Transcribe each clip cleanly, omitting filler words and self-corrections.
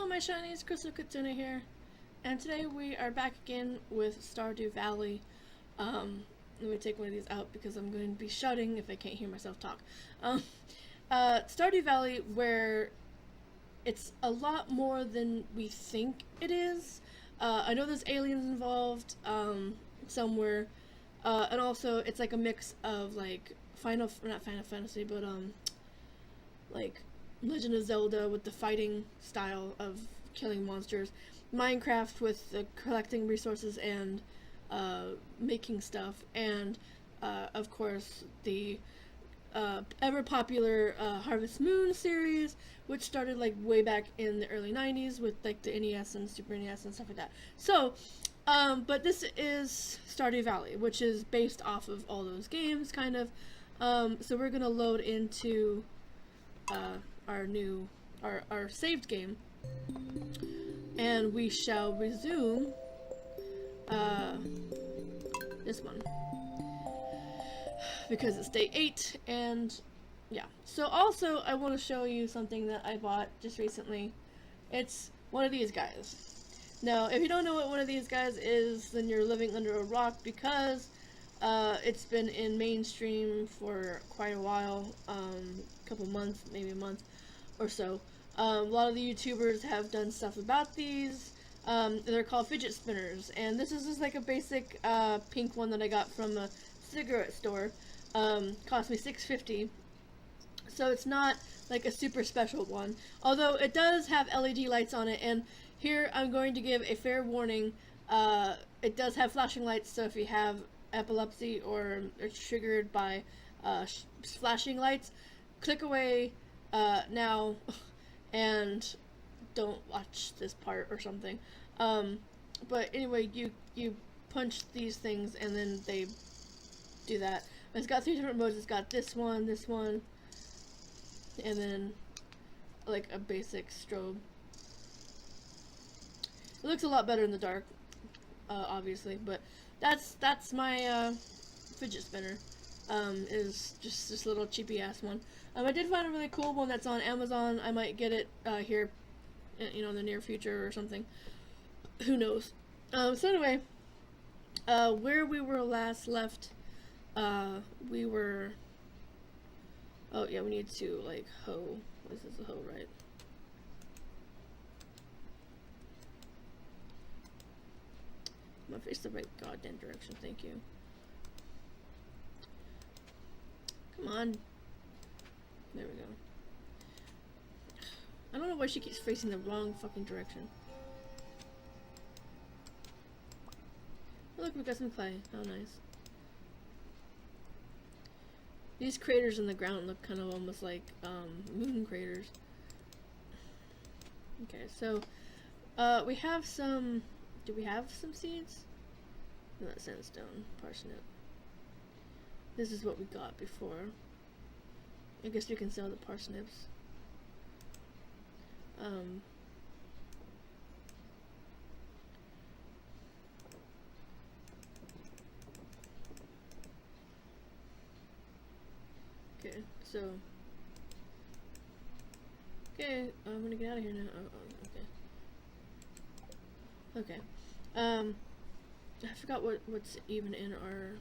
my shinies, Crystal Katsuna here, and today we are back again with Stardew Valley. Let me take one of these out because I'm going to be shouting if I can't hear myself talk. Stardew Valley, where it's a lot more than we think it is. I know there's aliens involved, somewhere, and also it's like a mix of like not Final Fantasy, but like Legend of Zelda with the fighting style of killing monsters, Minecraft with the collecting resources and making stuff, and of course the ever popular Harvest Moon series, which started like way back in the early 90s with like the NES and Super NES and stuff like that. So but this is Stardew Valley, which is based off of all those games kind of. So we're gonna load into our saved game, and we shall resume this one because it's day 8. And yeah, so also I want to show you something that I bought just recently. It's one of these guys. Now if you don't know what one of these guys is, then you're living under a rock, because it's been in mainstream for quite a while, a couple months, maybe a month or so. A lot of the YouTubers have done stuff about these. They're called Fidget Spinners, and this is just like a basic pink one that I got from a cigarette store. Cost me $6.50, so it's not like a super special one, although it does have LED lights on it. And here I'm going to give a fair warning. It does have flashing lights, so if you have epilepsy or are triggered by flashing lights, click away now and don't watch this part or something. But anyway, you punch these things and then they do that. It's got 3 different modes. It's got this one, and then like a basic strobe. It looks a lot better in the dark, obviously, but that's my fidget spinner. Is just this little cheapy ass one. I did find a really cool one that's on Amazon. I might get it here, you know, in the near future or something. Who knows? So anyway, where we were last left, we were. Oh yeah, we need to like hoe. This is a hoe, right? I'm gonna face the right goddamn direction. Thank you. Come on. There we go. I don't know why she keeps facing the wrong fucking direction. Oh, look, we got some clay. How nice. These craters in the ground look kind of almost like moon craters. Okay, so we have some. Do we have some seeds? No, that's sandstone, parsnip. This is what we got before. I guess we can sell the parsnips. Okay, so. Okay, I'm gonna get out of here now. Oh, okay. Okay. I forgot what's even in our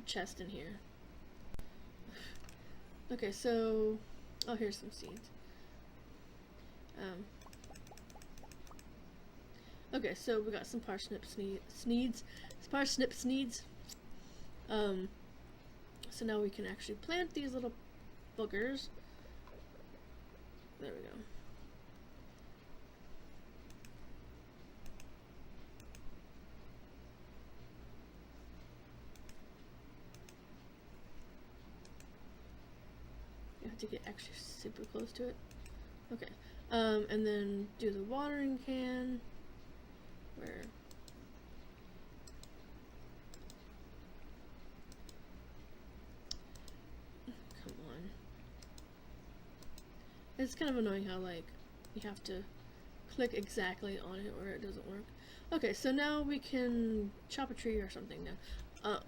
chest in here. Okay, so oh, here's some seeds. Okay, so we got some parsnip sneeds. Parsnip sneeds. So now we can actually plant these little boogers. There we go. You have to get actually super close to it. Okay. And then do the watering can. Where? Come on. It's kind of annoying how like you have to click exactly on it or it doesn't work. Okay, so now we can chop a tree or something now.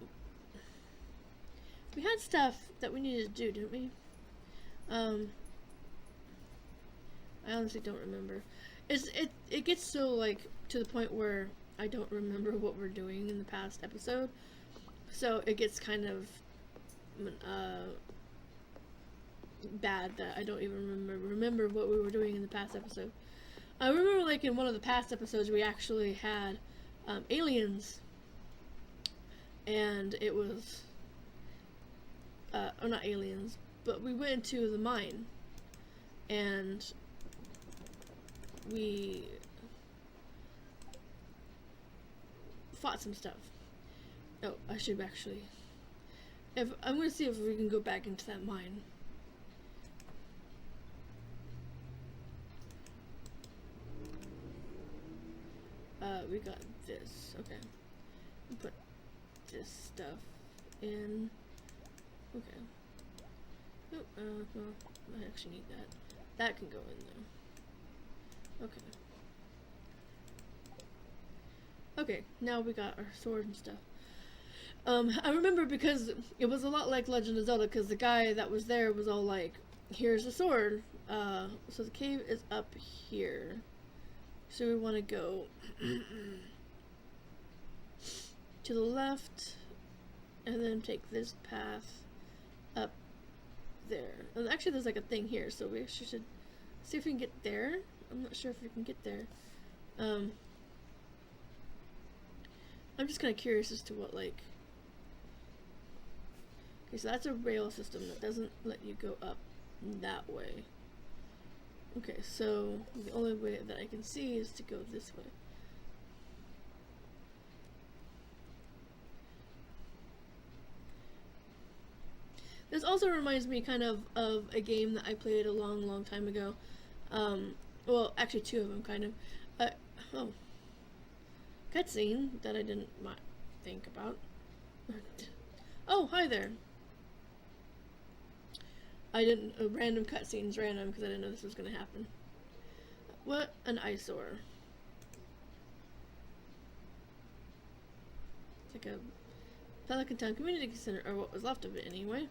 We had stuff that we needed to do, didn't we? I honestly don't remember. It gets so, like, to the point where I don't remember what we're doing in the past episode. So it gets kind of bad that I don't even remember what we were doing in the past episode. I remember, like, in one of the past episodes we actually had aliens, and it was or not aliens, but we went into the mine and we fought some stuff. Oh, I should actually. I'm gonna see if we can go back into that mine. We got this. Okay. Put this stuff in. Okay. Oh, well, I actually need that. That can go in there. Okay. Okay, now we got our sword and stuff. I remember because it was a lot like Legend of Zelda, because the guy that was there was all like, here's the sword. So the cave is up here. So we want to go to the left, and then take this path up there. And actually there's like a thing here, so we actually should see if we can get there. I'm not sure if we can get there. I'm just kind of curious as to what, like... Okay, so that's a rail system that doesn't let you go up that way. Okay, so the only way that I can see is to go this way. This also reminds me kind of a game that I played a long time ago. Well, actually two of them, kind of. Oh. Cutscene that I didn't think about. Oh, hi there. I didn't, random cutscenes, random, because I didn't know this was going to happen. What an eyesore. It's like a Pelican Town Community Center, or what was left of it anyway.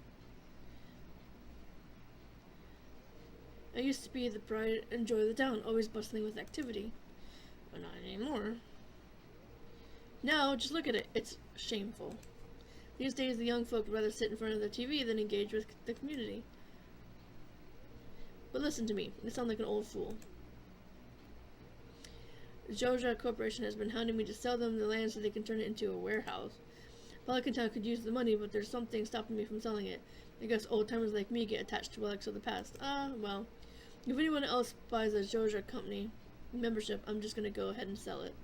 I used to be the pride and joy of the town, always bustling with activity. But not anymore. Now, just look at it. It's shameful. These days, the young folk would rather sit in front of the TV than engage with the community. But listen to me. I sound like an old fool. The Joja Corporation has been hounding me to sell them the land so they can turn it into a warehouse. Pelican Town could use the money, but there's something stopping me from selling it. I guess old-timers like me get attached to relics of the past. Well. If anyone else buys a Joja company membership, I'm just gonna go ahead and sell it.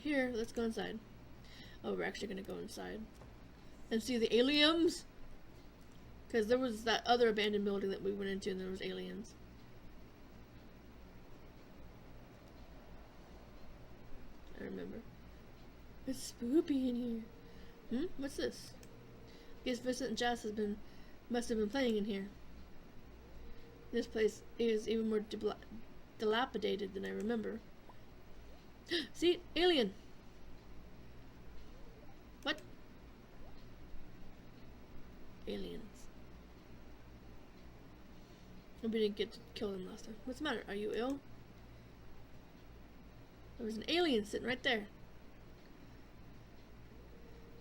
Here, let's go inside. Oh, we're actually gonna go inside and see the aliens, because there was that other abandoned building that we went into and there was aliens. I remember. It's spoopy in here. What's this? I guess Vincent and Jess must have been playing in here. This place is even more dilapidated than I remember. See? Alien! What? Aliens. We didn't get to kill them last time. What's the matter? Are you ill? There was an alien sitting right there.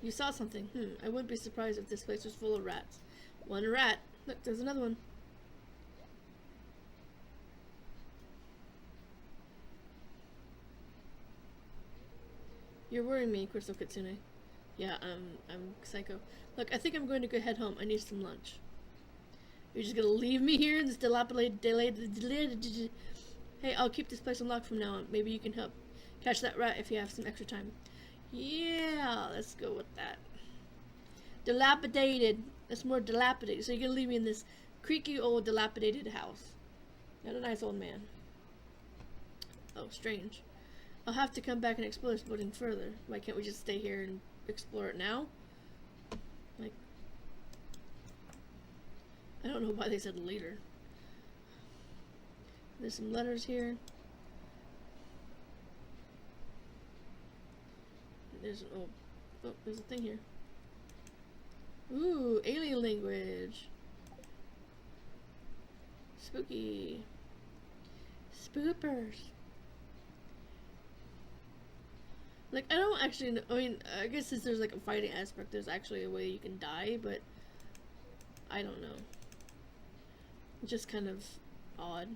You saw something. I wouldn't be surprised if this place was full of rats. One rat. Look, there's another one. You're worrying me, Crystal Kitsune. Yeah, I'm psycho. Look, I think I'm going to go head home. I need some lunch. You're just gonna leave me here in this dilapidated... Hey, I'll keep this place unlocked from now on. Maybe you can help catch that rat if you have some extra time. Yeah, let's go with that. Dilapidated. That's more dilapidated. So you're gonna leave me in this creaky old dilapidated house. Not a nice old man. Oh, strange. I'll have to come back and explore this building further. Why can't we just stay here and explore it now? Like, I don't know why they said later. There's some letters here. There's an old... Oh, there's a thing here. Ooh, alien language. Spooky. Spoopers. Like, I don't actually know, I mean, I guess since there's like a fighting aspect, there's actually a way you can die, but I don't know. It's just kind of odd.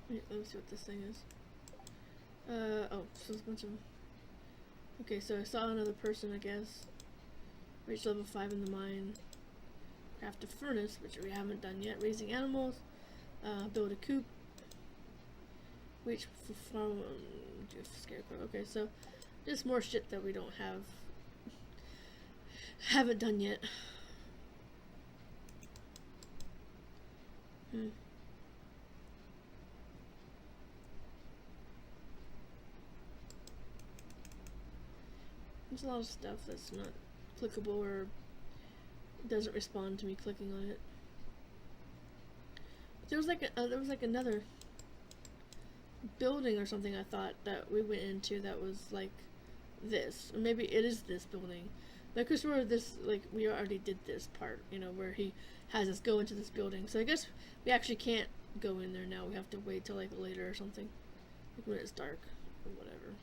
Wait, let me see what this thing is. Oh, so there's a bunch of... Okay, so I saw another person, I guess. Reach level 5 in the mine. Craft a furnace, which we haven't done yet. Raising animals. Build a coop. Reach for farm. Do a scarecrow. Okay, so just more shit that we don't have. Haven't done yet. There's a lot of stuff that's not clickable or doesn't respond to me clicking on it. There was like another building or something I thought that we went into that was like this, or maybe it is this building. Like, cause we already did this part, you know, where he has us go into this building. So I guess we actually can't go in there now. We have to wait till like later or something, like when it's dark or whatever.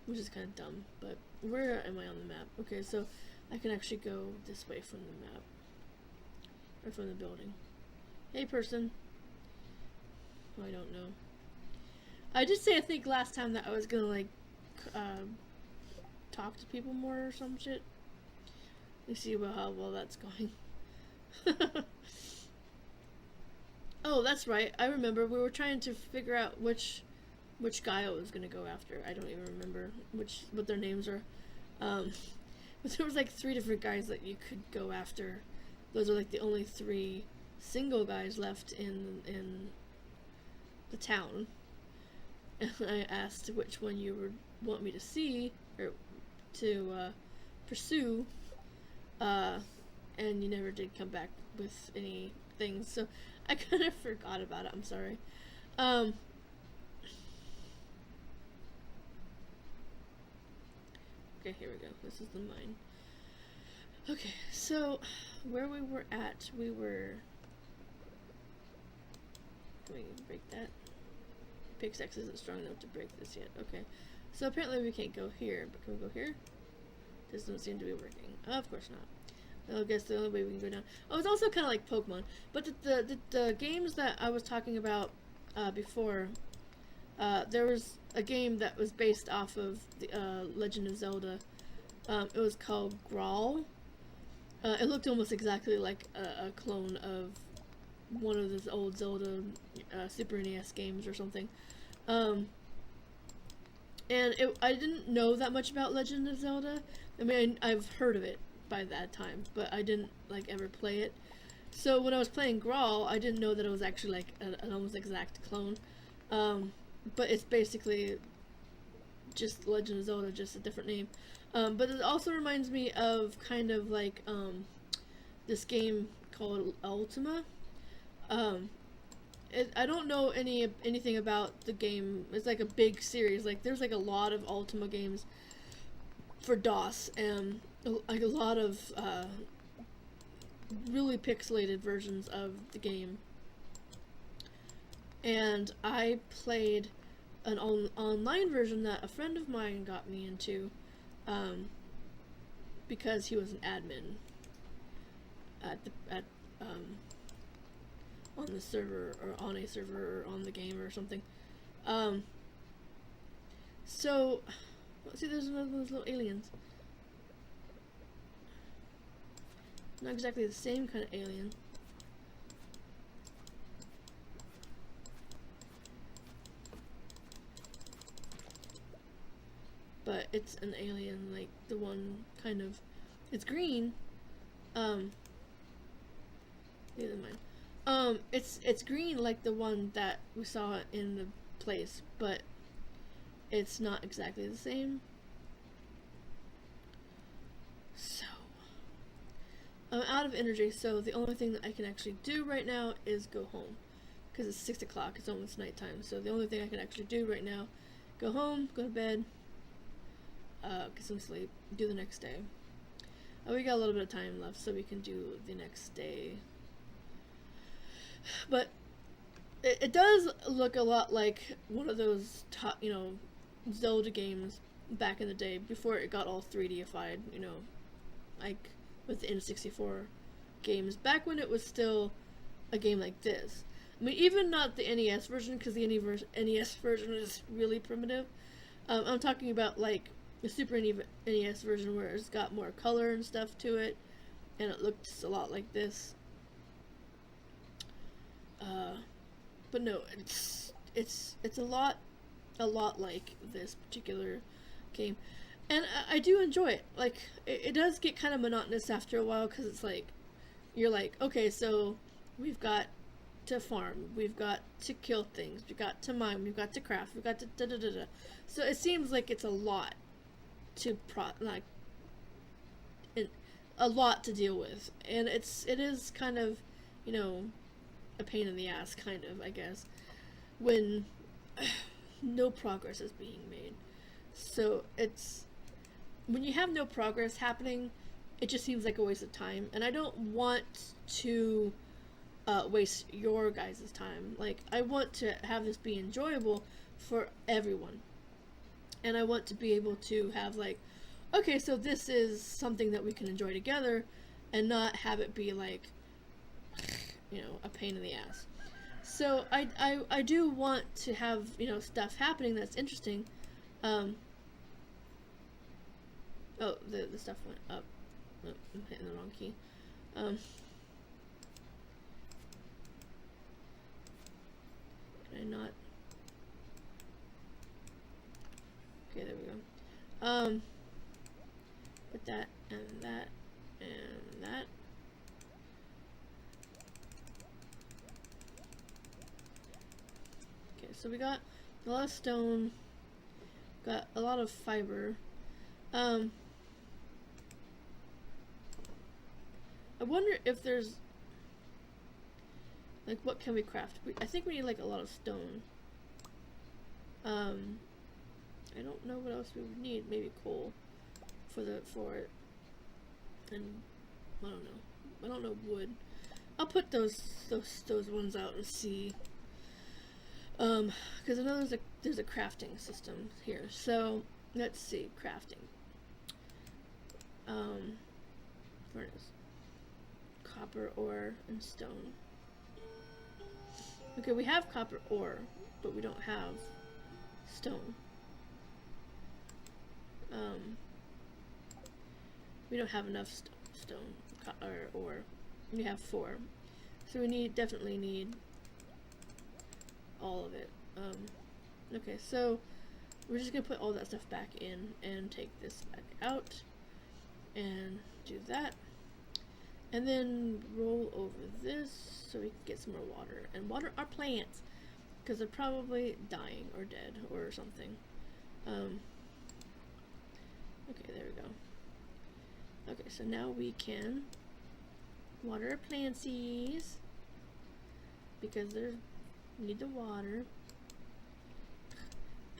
Which is kind of dumb, but where am I on the map? Okay, so I can actually go this way from the map. Or from the building. Hey, person. Oh, I don't know. I did say, I think, last time that I was gonna, like, talk to people more or some shit. Let's see how well that's going. Oh, that's right. I remember. We were trying to figure out which guy I was gonna go after. I don't even remember what their names are. But there was like 3 different guys that you could go after. Those are like the only 3 single guys left in the town. And I asked which one you would want me to see or to pursue, and you never did come back with any things. So I kind of forgot about it. I'm sorry. Okay, here we go. This is the mine. Okay, so where we were at, we were... Can we break that? Pickaxe isn't strong enough to break this yet. Okay, so apparently we can't go here, but can we go here? This doesn't seem to be working. Of course not. I guess the only way we can go down... Oh, it's also kind of like Pokemon. But the games that I was talking about before... there was a game that was based off of the Legend of Zelda. It was called Grawl. It looked almost exactly like a clone of one of those old Zelda Super NES games or something. And I didn't know that much about Legend of Zelda. I mean, I've heard of it by that time, but I didn't like ever play it. So when I was playing Grawl, I didn't know that it was actually like an almost exact clone. But it's basically just Legend of Zelda, just a different name. But it also reminds me of kind of like this game called Ultima. I don't know anything about the game. It's like a big series. Like there's like a lot of Ultima games for DOS, and like a lot of really pixelated versions of the game. And I played an online version that a friend of mine got me into, because he was an admin on the server, or on a server, or on the game or something. So let's see, there's another one of those little aliens. Not exactly the same kind of alien. But it's an alien, like the one kind of, it's green. Neither mind. It's green like the one that we saw in the place, but it's not exactly the same. So I'm out of energy, so the only thing that I can actually do right now is go home, because it's 6 o'clock. It's almost nighttime, so the only thing I can actually do right now go home, go to bed, get some sleep, do the next day. We got a little bit of time left, so we can do the next day. But it does look a lot like one of those top, Zelda games back in the day before it got all 3D-ified, like with the N64 games. Back when it was still a game like this. I mean, even not the NES version, because the NES version is really primitive. I'm talking about like the Super NES version where it's got more color and stuff to it, and it looks a lot like this. But no, it's a lot like this particular game, and I do enjoy it. Like it does get kind of monotonous after a while, because it's like you're like, okay, so we've got to farm, we've got to kill things, we've got to mine, we've got to craft, we've got to da da da da. So it seems like it's a lot to a lot to deal with, and it is kind of, a pain in the ass, kind of, I guess, when no progress is being made. So it's when you have no progress happening, it just seems like a waste of time, and I don't want to waste your guys' time. Like, I want to have this be enjoyable for everyone, and I want to be able to have like, okay, so this is something that we can enjoy together, and not have it be like, a pain in the ass. So I do want to have, stuff happening that's interesting. Oh, the stuff went up. Oh, I'm hitting the wrong key. Can I not? Okay, there we go. Put that and that and that. Okay, so we got a lot of stone, got a lot of fiber. I wonder if there's, like, what can we craft? I think we need, like, a lot of stone. I don't know what else we would need. Maybe coal for it. And I don't know. I don't know wood. I'll put those ones out and see. Because I know there's a crafting system here. So let's see, crafting. Furnace. Copper ore and stone. Okay, we have copper ore, but we don't have stone. We don't have enough stone or ore. We have 4, so we definitely need all of it. Okay, so we're just gonna put all that stuff back in and take this back out and do that, and then roll over this so we can get some more water and water our plants, because they're probably dying or dead or something. Okay, there we go. Okay, so now we can water our plantsies because they need the water.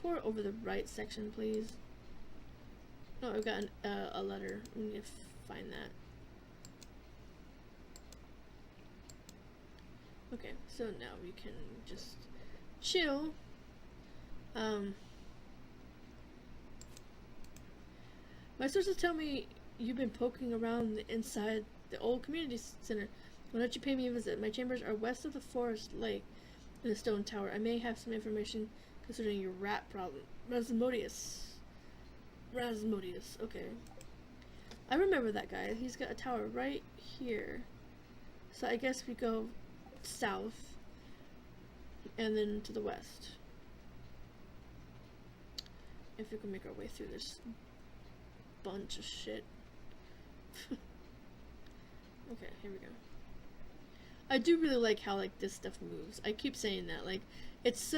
Pour it over the right section, please. Oh, I've got a letter. We need to find that. Okay, so now we can just chill. My sources tell me you've been poking around inside the old community center. Why don't you pay me a visit? My chambers are west of the forest lake in the stone tower. I may have some information concerning your rat problem. Rasmodius. Okay. I remember that guy. He's got a tower right here. So I guess we go south and then to the west. If we can make our way through this bunch of shit. Okay, here we go. I do really like how, like, this stuff moves. I keep saying that, like, it's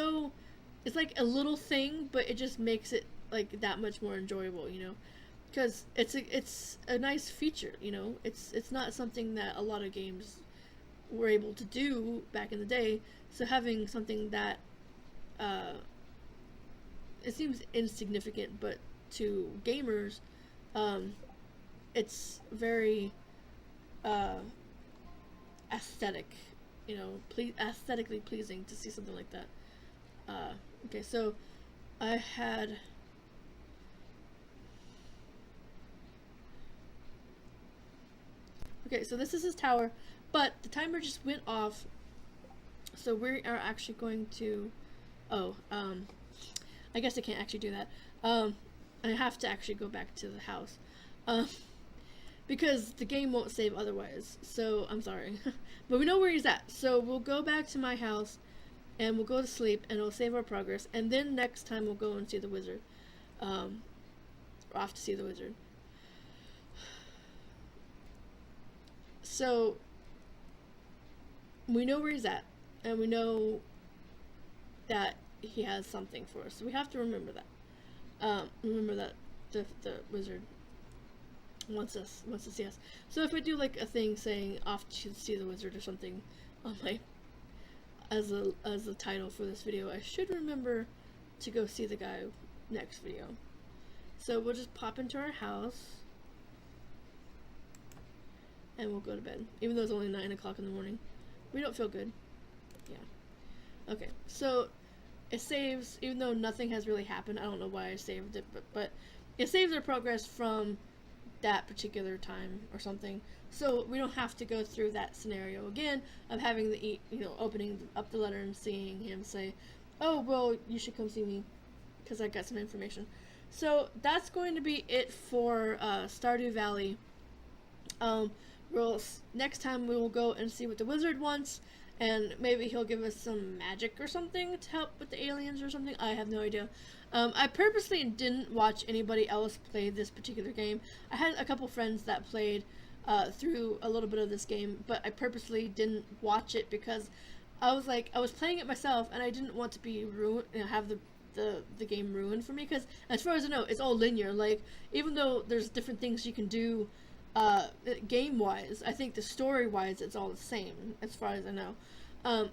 like a little thing, but it just makes it, like, that much more enjoyable, because it's a nice feature, it's not something that a lot of games were able to do back in the day, so having something that it seems insignificant, but to gamers, it's very aesthetic, you know, aesthetically pleasing to see something like that. Okay, so I had okay, so this is his tower, but the timer just went off, so we are actually going to I guess I can't actually do that. I have to actually go back to the house. Because the game won't save otherwise, so I'm sorry. But we know where he's at, so we'll go back to my house, and we'll go to sleep, and it'll save our progress, and then next time we'll go and see the wizard. Off to see the wizard. So, we know where he's at, and we know that he has something for us, so we have to remember that. Remember that the wizard wants to see us. So if I do like a thing saying off to see the wizard or something on my as a title for this video, I should remember to go see the guy next video. So we'll just pop into our house and we'll go to bed, even though it's only 9 o'clock in the morning. We don't feel good. Yeah. Okay, so it saves, even though nothing has really happened. I don't know why I saved it, but it saves our progress from that particular time or something, so we don't have to go through that scenario again of having the opening up the letter and seeing him say, oh well, you should come see me because I got some information. So that's going to be it for Stardew Valley. Next time we will go and see what the wizard wants, and maybe he'll give us some magic or something to help with the aliens or something. I have no idea. I purposely didn't watch anybody else play this particular game. I had a couple friends that played through a little bit of this game, but I purposely didn't watch it because I was playing it myself, and I didn't want to be have the game ruined for me, because as far as I know, it's all linear. Like, even though there's different things you can do game-wise, I think the story-wise it's all the same as far as I know.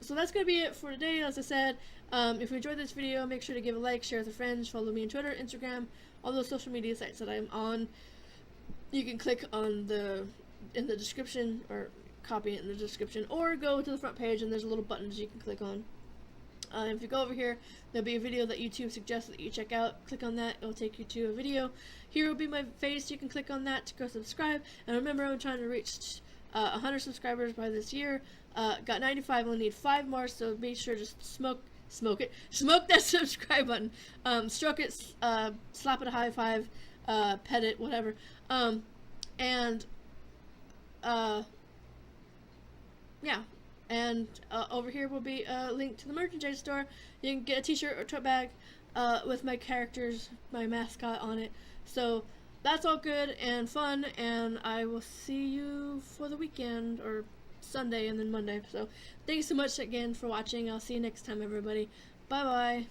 So that's going to be it for today. As I said, if you enjoyed this video, make sure to give a like, share with your friends, follow me on Twitter, Instagram, all those social media sites that I'm on. You can click on in the description, or copy it in the description, or go to the front page and there's little buttons you can click on. If you go over here, there'll be a video that YouTube suggests that you check out. Click on that, it'll take you to a video. Here will be my face, you can click on that to go subscribe. And remember, I'm trying to reach 100 subscribers by this year. Got 95, only need 5 more, so be sure to smoke that subscribe button. Stroke it, slap it a high five, pet it, whatever. Yeah. And over here will be a link to the merchandise store. You can get a t-shirt or tote bag with my characters, my mascot on it. So that's all good and fun, and I will see you for the weekend, or Sunday and then Monday. So thanks so much again for watching. I'll see you next time, everybody. Bye bye.